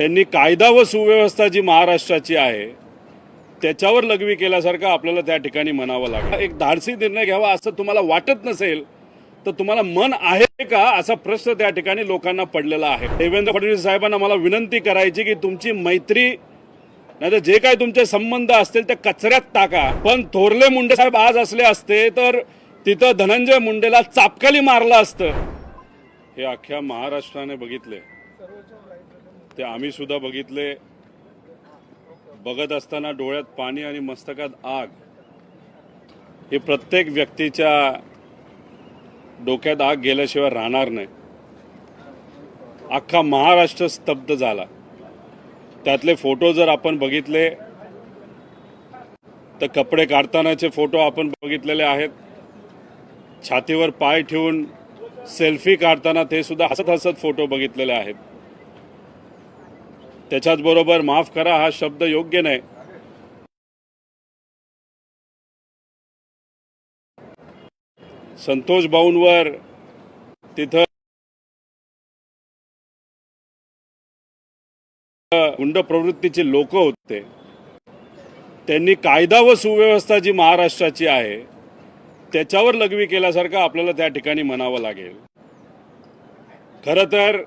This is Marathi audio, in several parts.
त्यांनी कायदा व सुव्यवस्था जी महाराष्ट्राची आहे त्याच्यावर लघवी केल्यासारखं आपल्याला त्या ठिकाणी म्हणावं लागेल। एक धाडसी निर्णय घ्यावा असं तुम्हाला वाटत नसेल तर तुम्हाला मन आहे का असा प्रश्न त्या ठिकाणी लोकांना पडलेला आहे। देवेंद्र फडणवीस साहेबांना मला विनंती करायची की तुमची मैत्री नाही तर जे काही तुमचे संबंध असतील ते कचऱ्यात टाका। पण थोरले मुंडे साहेब आज असले असते तर तिथं धनंजय मुंडेला चापकाली मारलं असतं। हे अख्ख्या महाराष्ट्राने बघितले, ते आम्ही सुद्धा बघितले। बघत असताना डोळ्यात पाणी आणि मस्तकात आग हे प्रत्येक व्यक्तीच्या डोक्यात आग गेल्याशिवाय राहणार नाही। अख्खा महाराष्ट्र स्तब्ध झाला। त्यातले फोटो जर आपण बघितले तर कपडे काढतानाचे फोटो आपण बघितलेले आहेत। छातीवर पाय ठेवून सेल्फी काढताना ते सुद्धा हसत हसत फोटो बघितलेले आहेत। त्याच्याच बरोबर माफ करा हा शब्द योग्य नाही, संतोष भाऊंवर तिथं गुंड प्रवृत्तीचे लोक होते। त्यांनी कायदा व सुव्यवस्था जी महाराष्ट्राची आहे त्याच्यावर लघवी केल्यासारखं आपल्याला त्या ठिकाणी म्हणावं लागेल। खरं तर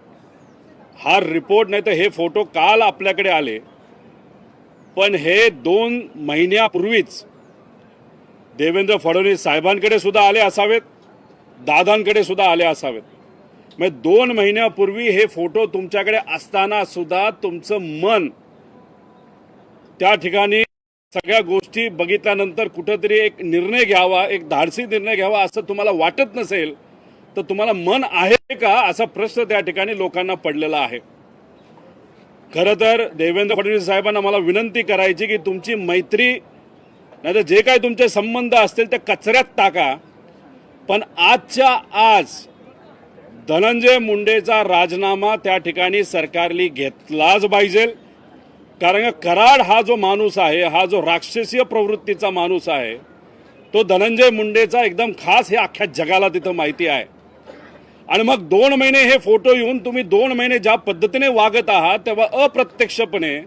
हा रिपोर्ट नाही तर हे फोटो काल आपल्याकडे आले, पण हे 2 महिन्यापूर्वीच देवेंद्र फडणवीस साहेबांकडे सुद्धा आले असावेत, दादांकडे सुद्धा आले असावेत। मग 2 महिन्यापूर्वी हे फोटो तुमच्याकडे असताना सुद्धा तुमचं मन त्या ठिकाणी सगळ्या गोष्टी बघितल्यानंतर कुठेतरी एक निर्णय घ्यावा, एक धाडसी निर्णय घ्यावा असं तुम्हाला वाटत नसेल तर तुम्हाला मन आहे का असा प्रश्न त्या ठिकाणी लोकांना पडलेला आहे। खरं तर देवेंद्र फडणवीस साहेबांना मला विनंती करायची की तुमची मैत्री नाही तर जे काही तुमचे संबंध असतील ते कचऱ्यात टाका। पण आजच्या आज धनंजय मुंडेचा राजीनामा त्या ठिकाणी सरकारने घेतलाच पाहिजे। कारण कराड हा जो माणूस आहे, हा जो राक्षसीय प्रवृत्तीचा माणूस आहे, तो धनंजय मुंडेचा एकदम खास हे अख्ख्या जगाला तिथं माहिती आहे। आणि मग 2 महिने हे फोटो येऊन तुम्ही 2 महिने ज्या पद्धतीने वागत आहात तेव्हा अप्रत्यक्षपणे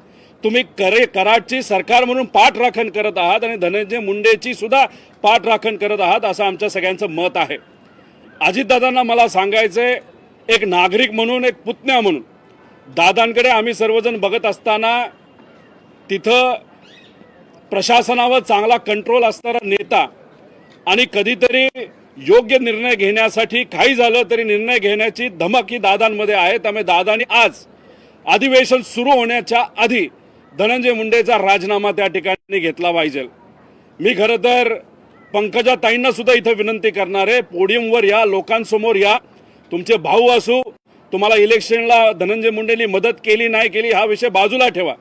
तुम्ही कराडची सरकार म्हणून पाठराखण करत आहात आणि धनंजय मुंडेची सुद्धा पाठराखण करत आहात असं आमच्या सगळ्यांचं मत आहे। अजितदादांना मला सांगायचंय, एक नागरिक म्हणून, एक पुतण्या म्हणून दादांकडे आम्ही सर्वजण बघत असताना तिथं प्रशासनावर चांगला कंट्रोल असणारा नेता आणि कधीतरी योग्य निर्णय घेण्यासाठी काही झालं तरी निर्णय घेण्याची धमक ही दादांमध्ये आहे। त्यामुळे दादांनी आज अधिवेशन सुरू होण्याच्या आधी धनंजय मुंडेचा राजीनामा त्या ठिकाणी घेतला पाहिजे। मी खरं तर पंकजा ताईंना सुद्धा इथं विनंती करणार आहे, पोडियमवर या, लोकांसमोर या। तुमचे भाऊ असू, तुम्हाला इलेक्शनला धनंजय मुंडेंनी मदत केली नाही केली हा विषय बाजूला ठेवा,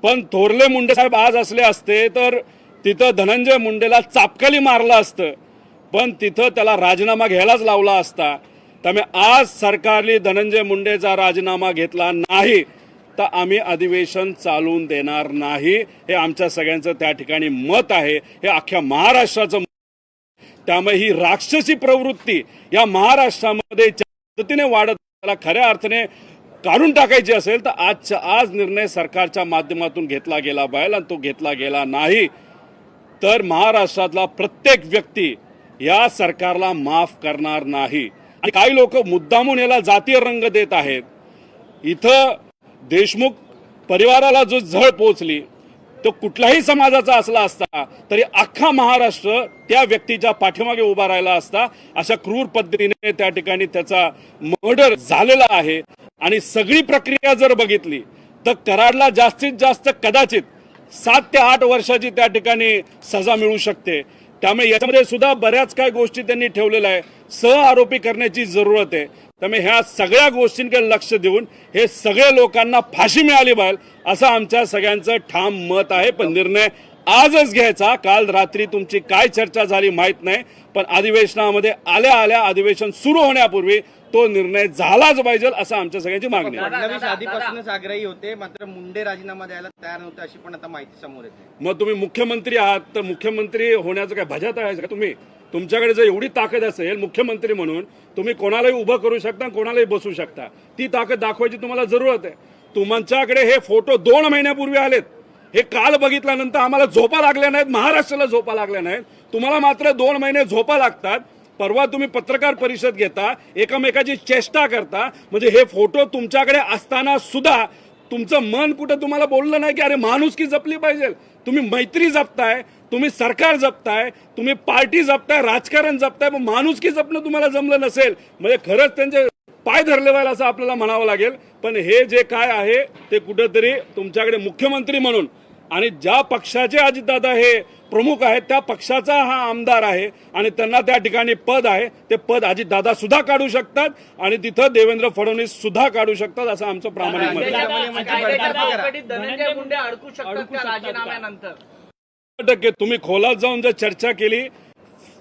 पण थोरले मुंडे साहेब आज असले असते तर तिथं धनंजय मुंडेला चापकाली मारलं असतं, पण तिथं त्याला राजीनामा घ्यायलाच लावला असता। त्यामुळे आज सरकारने धनंजय मुंडेचा राजीनामा घेतला नाही तर आम्ही अधिवेशन चालवून देणार नाही, हे आमच्या सगळ्यांचं त्या ठिकाणी मत आहे, हे अख्ख्या महाराष्ट्राचं। त्यामुळे ही राक्षसी प्रवृत्ती या महाराष्ट्रामध्ये पद्धतीने वाढत, त्याला खऱ्या अर्थाने काढून टाकायची असेल तर आजच्या आज निर्णय सरकारच्या माध्यमातून घेतला गेला पाहिजे। आणि तो घेतला गेला नाही तर महाराष्ट्रातला प्रत्येक व्यक्ती या सरकारला माफ करणार नाही। आणि काही लोक मुद्दामून याला जातीय रंग देत आहेत। इथं देशमुख परिवाराला जो झळ पोचली तो कुठल्याही समाजाचा असला असता तरी अख्खा महाराष्ट्र त्या व्यक्तीच्या पाठीमागे उभा राहिला असता। अशा क्रूर पद्धतीने त्या ठिकाणी त्याचा मर्डर झालेला आहे। आणि सगळी प्रक्रिया जर बघितली तर कराडला जास्तीत जास्त कदाचित 7 ते 8 वर्षाची त्या ठिकाणी सजा मिळू शकते। त्यामुळे याच्यामध्ये सुद्धा बऱ्याच काही गोष्टी त्यांनी ठेवलेल्या आहे, सह आरोपी करण्याची जरूरत आहे। त्यामुळे ह्या सगळ्या गोष्टींकडे लक्ष देऊन हे सगळे लोकांना फाशी मिळाली पाहिजे असं आमच्या सगळ्यांचं ठाम मत आहे। पण निर्णय आजच घ्यायचा। काल रात्री तुमची काय चर्चा झाली माहित नाही, पण अधिवेशनामध्ये आल्या आल्या अधिवेशन सुरू होण्यापूर्वी तो निर्णय झालाच पाहिजे असं आमच्या सगळ्यांची मागणी आहे। फडणवीस आधीपासूनच आग्रही होते, मात्र मुंडे राजीनामा द्यायला तयार नव्हते अशी पण आता माहिती समोर येते। मग तुम्ही मुख्यमंत्री आहात तर मुख्यमंत्री होण्याचं काय भजात आहे का तुम्ही? तुमच्याकडे जर एवढी ताकद असेल मुख्यमंत्री म्हणून तुम्ही कोणालाही उभं करू शकता, कोणालाही बसू शकता। ती ताकद दाखवायची तुम्हाला जरूरत आहे। तुमच्याकडे हे फोटो 2 महिन्यापूर्वी आलेत. हे काल बघितल्यानंतर आम्हाला झोपा लागल्या नाहीत, महाराष्ट्राला झोपा लागल्या नाहीत. तुम्हाला मात्र 2 महिने झोपा लागतात. परवा तुम्ही पत्रकार परिषद घेता, एकमेकाची चेष्टा करता. म्हणजे हे फोटो तुमच्याकडे असताना सुद्धा तुमचं मन कुठं तुम्हाला बोललं नाही की अरे माणुसकी जपली पाहिजे. तुम्ही मैत्री जपताय, तुम्ही सरकार जपताय, तुम्ही पार्टी जपताय, राजकारण जपताय, पण माणुसकी जपणं तुम्हाला जमलं नसेल म्हणजे खरंच त्यांचे पाय धरले पाहिजे असं आपल्याला म्हणावं लागेल. पण हे जे काय आहे ते कुठंतरी तुमच्याकडे मुख्यमंत्री म्हणून आणि ज्या पक्षाचे अजितदादा हे प्रमुख आहेत त्या पक्षाचा हा आमदार आहे आणि त्यांना त्या ठिकाणी पद आहे. ते पद अजितदादा सुद्धा काढू शकतात आणि तिथं देवेंद्र फडणवीस सुद्धा काढू शकतात असं आमचं प्रामाणिक मत आहे. धनंजय मुंडे अडकू शकतात का राजीनाम्यानंतर? 100% तुम्ही खोलात जाऊन जर चर्चा केली,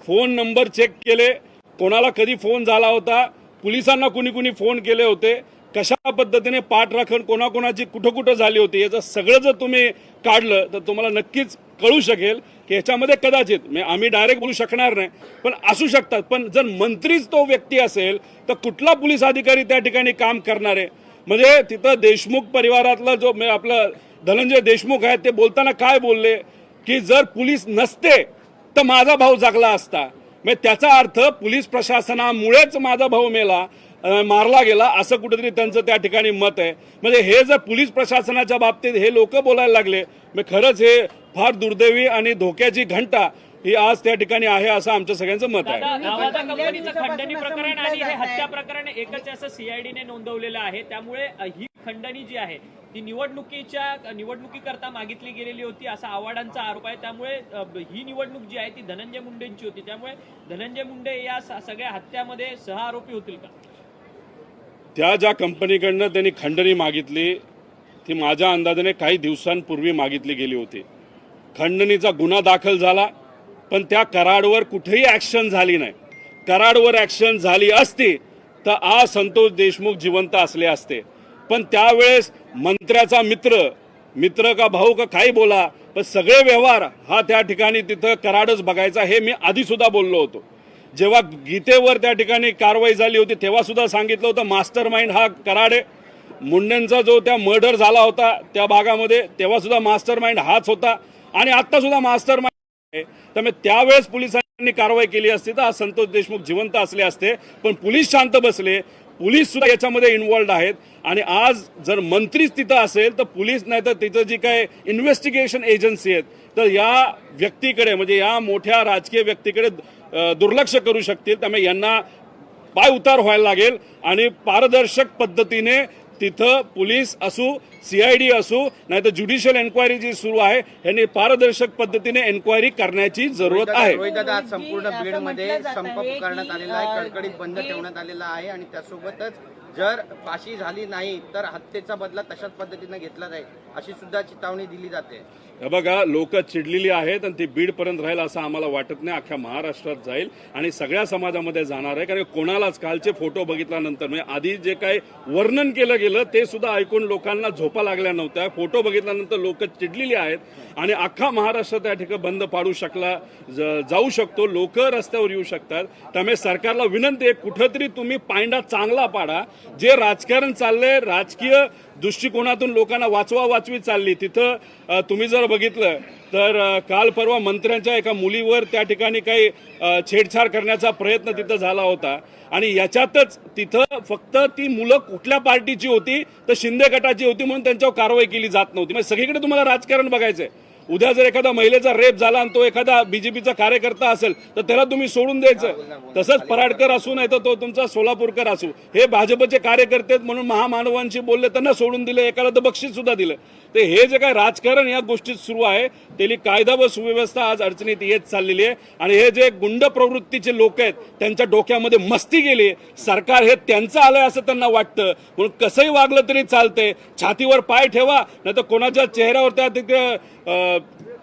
फोन नंबर चेक केले, कोणाला कधी फोन झाला होता, पोलिसांना कुणी कुणी फोन केले होते, कशा पद्धतीने पाठराखण कोणाकोणाची कुठं कुठं झाली होती, याचं सगळं जर तुम्ही काढलं तर तुम्हाला नक्कीच कळू शकेल की ह्याच्यामध्ये कदाचित आम्ही डायरेक्ट बोलू शकणार नाही पण असू शकतात. पण जर मंत्रीच तो व्यक्ती असेल तर कुठला पोलीस अधिकारी त्या ठिकाणी काम करणार आहे? म्हणजे तिथं देशमुख परिवारातला जो आपलं धनंजय देशमुख आहे ते बोलताना काय बोलले की जर पोलीस नसते तर माझा भाऊ जगला असता. म्हणजे त्याचा अर्थ पोलीस प्रशासनामुळेच माझा भाऊ मारला गेला असं कुठेतरी त्यांचं त्या ठिकाणी मत आहे. म्हणजे हे जर पोलीस प्रशासनाच्या बाबतीत हे लोक बोलायला लागले म्हणजे खरंच हे फार दुर्दैवी आणि धोक्याची घंटा ही आज त्या ठिकाणी आहे असं आमच्या सगळ्यांचं मत आहे. नवादा कंपनीचं खंडणी प्रकरण आणि हे हत्या प्रकरण एकच असं सीआयडीने नोंदवलेलं आहे. त्यामुळे ही खंडणी जी आहे ती निवडणुकीकरता मागितली गेलेली होती असा आव्हाडांचा आरोप आहे. त्यामुळे ही निवडणूक जी आहे ती धनंजय मुंडेंची होती. त्यामुळे धनंजय मुंडे या सगळ्या हत्यामध्ये सहआरोपी होतील का? त्या ज्या कंपनीकडनं त्यांनी खंडणी मागितली ती माझ्या अंदाजाने काही दिवसांपूर्वी मागितली गेली होती. खंडणीचा गुन्हा दाखल झाला पण त्या कराडवर कुठेही ऍक्शन झाली नाही. कराडवर ऍक्शन झाली असती तर आज संतोष देशमुख जिवंत असले असते. पण त्यावेळेस मंत्र्याचा मित्र का भाऊ का काही बोला पण सगळे व्यवहार हा त्या ठिकाणी तिथं कराडच बघायचा हे मी आधी सुद्धा बोललो होतो. जेव्हा गीतेवर त्या ठिकाणी कारवाई झाली होती तेव्हा सुद्धा सांगितलं होतं मास्टर माइंड हा कराड आहे. मुंडेंचा जो त्या मर्डर झाला होता त्या भागामध्ये तेव्हा सुद्धा मास्टर माइंड हाच होता आणि आता सुद्धा मास्टर माइंड आहे. त्यामुळे त्यावेळेस पोलिसांनी कारवाई केली असती तर संतोष देशमुख जिवंत असले असते. पण पोलीस शांत बसले, पोलीस सुद्धा याच्यामध्ये इन्व्हॉल्ड आहेत आणि आज जर मंत्रीच तिथं असेल तर पोलीस नाही तर तिथं जी काय इन्व्हेस्टिगेशन एजन्सी आहेत तर या व्यक्तीकडे म्हणजे या मोठ्या राजकीय व्यक्तीकडे दुर्लक्ष करू शकतील. त्यामुळे यांना पाय उतार व्हायला लागेल आणि पारदर्शक पद्धतीने तिथं पोलीस असू सीआयडी असू नाही तर ज्युडिशियल एन्क्वायरी जी सुरू आहे यांनी पारदर्शक पद्धतीने एन्क्वायरी करण्याची जरूरत आहे. रोहितदादा, आज संपूर्ण बीडमध्ये संप पुकारण्यात आलेला आहे, कडकडीत बंद ठेवण्यात आलेला आहे आणि त्यासोबतच जर फाशी झाली नाही तर हत्येचा बदला तशाच पद्धतीने घेतला जाईल अशी सुद्धा चेतावणी दिली जाते. हे बघा लोक चिडलेली आहेत आणि ती बीडपर्यंत राहील असं आम्हाला वाटत नाही. अख्ख्या महाराष्ट्रात जाईल आणि सगळ्या समाजामध्ये जाणार आहे. कारण कोणालाच कालचे फोटो बघितल्यानंतर म्हणजे आधी जे काही वर्णन केलं गेलं ते सुद्धा ऐकून लोकांना झोपा लागल्या नव्हत्या. फोटो बघितल्यानंतर लोक चिडलेली आहेत आणि अख्खा महाराष्ट्र त्या ठिकाणी बंद पाडू जाऊ शकतो. लोक रस्त्यावर येऊ शकतात. त्यामुळे सरकारला विनंती आहे कुठंतरी तुम्ही पायंडा चांगला पाडा. जे राजकारण चाललंय राजकीय दृष्टिकोनातून लोकांना वाचवी चालली तिथं तुम्ही जर बघितलं तर काल परवा मंत्र्यांच्या एका मुलीवर त्या ठिकाणी काही छेडछाड करण्याचा प्रयत्न तिथं झाला होता आणि याच्यातच तिथं फक्त ती मुलं कुठल्या पार्टीची होती तर शिंदे गटाची होती म्हणून त्यांच्यावर कारवाई केली जात नव्हती. म्हणजे सगळीकडे तुम्हाला राजकारण बघायचंय. उद्या जर एखादा महिलेचा रेप झाला आणि तो एखादा बीजेपीचा कार्यकर्ता असेल तर त्याला तुम्ही सोडून द्यायचं. तसंच पराडकर असू नाही तर तो तुमचा सोलापूरकर असू हे भाजपचे कार्यकर्ते म्हणून महामानवांशी बोलले त्यांना सोडून दिले, एकाला तर बक्षीस सुद्धा दिलं. ते हे जे काय राजकारण या गोष्टीत सुरू आहे त्याली कायदा व सुव्यवस्था आज अडचणीत येत चाललेली आहे आणि हे जे गुंड प्रवृत्तीचे लोक आहेत त्यांच्या डोक्यामध्ये मस्ती गेली. सरकार हे त्यांचं आलंय असं त्यांना वाटतं म्हणून कसंही वागलं तरी चालतंय. छातीवर पाय ठेवा नाही तर कोणाच्या चेहऱ्यावर त्या तिथे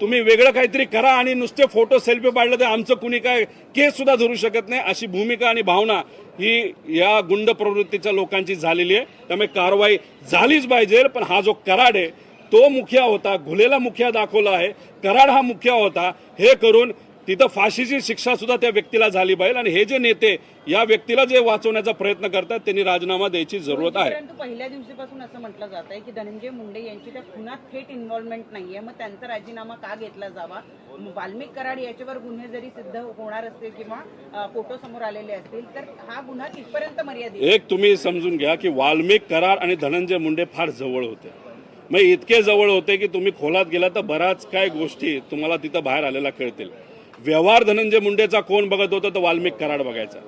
तुम्ही वेगळं काहीतरी करा आणि नुसते फोटो सेल्फी पाडलं तर आमचं कुणी काय केस सुद्धा धरू शकत नाही अशी भूमिका आणि भावना ही या गुंड प्रवृत्तीच्या लोकांची झालेली आहे. त्यामुळे कारवाई झालीच पाहिजे. पण हा जो कराड आहे तो मुखिया होता, घुलेला मुखिया दाखवला आहे, कराड हा मुखिया होता. हे करून तिथं फाशीची शिक्षा सुद्धा त्या व्यक्तीला झाली पाहिजे आणि हे जे नेते या व्यक्तीला जे वाचवण्याचा प्रयत्न करतात त्यांनी राजनामा द्यायची जरूरत आहे. परंतु पहिल्या दिवशीपासून असं म्हटलं जात आहे की धनंजय मुंडे यांची त्या खुनात थेट इन्व्हॉल्वमेंट नाहीये, मग त्यांचा राजीनामा का घेतला जावा? वाल्मिक कराड याच्यावर गुन्हे जरी सिद्ध होणार असतील किंवा फोटो समोर आलेले असतील तर हा गुन्हा कितपर्यंत मर्यादित? एक तुम्ही समजून घ्या की वाल्मिक कराड आणि धनंजय मुंडे फार जवळ होते. मग इतके जवळ होते की तुम्ही खोलात गेला तर बऱ्याच काय गोष्टी तुम्हाला तिथं बाहेर आलेल्या कळतील. व्यवहार धनंजय मुंडेचा कोण बघत होता तर वाल्मिक कराड बघायचा.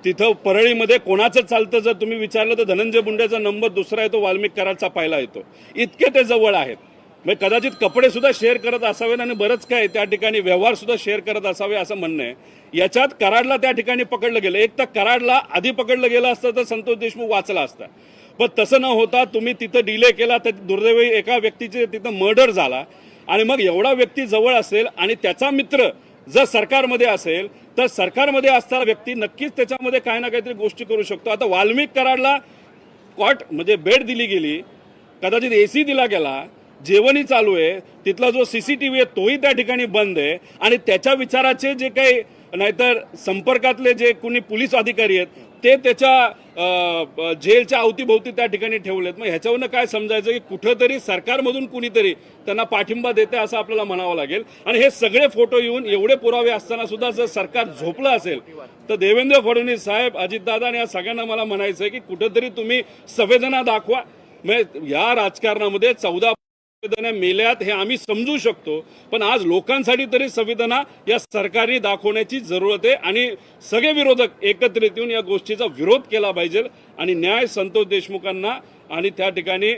तिथं परळीमध्ये कोणाचं चालतं जर तुम्ही विचारलं तर धनंजय मुंडेचा नंबर दुसरा येतो, वाल्मिक कराडचा पहिला येतो. इतके ते जवळ आहेत. मग कदाचित कपडे सुद्धा शेअर करत असावेत आणि बरंच काय त्या ठिकाणी व्यवहार सुद्धा शेअर करत असावे असं म्हणणं आहे. याच्यात कराडला त्या ठिकाणी पकडलं गेलं. एक तर कराडला आधी पकडलं गेलं असतं तर संतोष देशमुख वाचला असता. पण तसं न होता तुम्ही तिथं डिले केला तर दुर्दैवी एका व्यक्तीचे तिथं मर्डर झाला आणि मग एवढा व्यक्ती जवळ असेल आणि त्याचा मित्र जर सरकारमध्ये असेल तर सरकारमध्ये असणारा व्यक्ती नक्कीच त्याच्यामध्ये काही ना काहीतरी गोष्टी करू शकतो. आता वाल्मिक कराडला कॉट म्हणजे बेड दिली गेली, कदाचित एसी दिला गेला, जेवणही चालू आहे, तिथला जो सीसीटीव्ही आहे तोही त्या ठिकाणी बंद आहे आणि त्याच्या विचाराचे जे काही नाहीतर संपर्कातले जे कोणी पोलीस अधिकारी आहेत ते त्याच्या जेलच्या अवतीभोवती त्या ठिकाणी ठेवलेत. मग ह्याच्यावरनं काय समजायचं की कुठंतरी सरकारमधून कुणीतरी त्यांना पाठिंबा देते असं आपल्याला म्हणावं लागेल. आणि हे सगळे फोटो येऊन एवढे पुरावे असताना सुद्धा जर सरकार झोपलं असेल तर देवेंद्र फडणवीस साहेब, अजितदादा आणि या सगळ्यांना मला म्हणायचं आहे की कुठंतरी तुम्ही संवेदना दाखवा. म्हणजे या राजकारणामध्ये 14 संवेदना मेल्यात हे आम्ही समजू शकतो, पण आज लोकांसाठी तरी संवेदना या सरकारने दाखवण्याची जरूरत आहे आणि सगळे विरोधक एकत्रित येऊन या गोष्टीचा विरोध केला पाहिजे आणि न्याय संतोष देशमुखांना आणि त्या ठिकाणी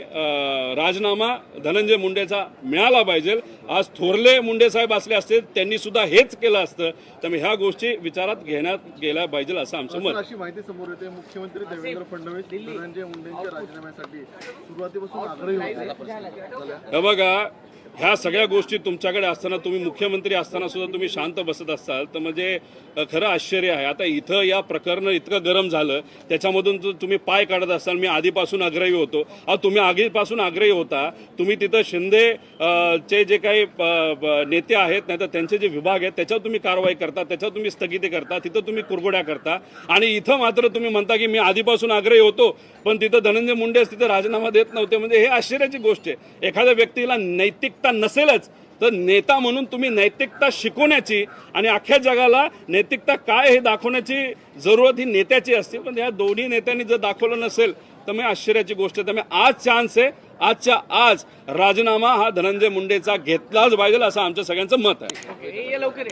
राजीनामा धनंजय मुंडेचा मिळाला पाहिजे. आज थोरले मुंडे साहेब असले असते त्यांनी सुद्धा हेच केलं असतं. त्यामुळे ह्या गोष्टी विचारात घेण्यात गेल्या पाहिजे असं आमचं मत. अशी माहिती समोर येते मुख्यमंत्री देवेंद्र फडणवीस धनंजय मुंडेंच्या राजीनाम्यासाठी सुरुवातीपासून आग्रही होते. हे बघा, ह्या सगळ्या गोष्टी तुमच्याकडे असताना तुम्ही मुख्यमंत्री असताना सुद्धा तुम्ही शांत बसत असाल तर म्हणजे खरं आश्चर्य आहे. आता इथं या प्रकरण इतकं गरम झालं त्याच्यामधून तुम्ही पाय काढत असाल. मी आधीपासून आग्रही होतो. तुम्ही आधीपासून आग्रही होता. तुम्ही तिथं शिंदे चे जे काही नेते आहेत नाही तर त्यांचे जे विभाग आहेत त्याच्यावर तुम्ही कारवाई करता, त्याच्यावर तुम्ही स्थगिती करता, तिथं तुम्ही कुरघोड्या करता आणि इथं मात्र तुम्ही म्हणता की मी आधीपासून आग्रही होतो पण तिथं धनंजय मुंडेच तिथं राजीनामा देत नव्हते. म्हणजे हे आश्चर्याची गोष्ट आहे. एखाद्या व्यक्तीला नैतिकता नसेलच तर नेता म्हणून तुम्ही नैतिकता शिकवण्याची आणि अख्ख्या जगाला नैतिकता काय हे दाखवण्याची जरूरत ही नेत्याची असते. पण या दोन्ही नेत्यांनी जर दाखवलं नसेल तर मग आश्चर्याची गोष्ट आहे. त्यामुळे आज चान्स आहे, आजच्या आज राजीनामा हा धनंजय मुंडेचा घेतलाच पाहिजे असं आमच्या सगळ्यांचं मत आहे. लवकर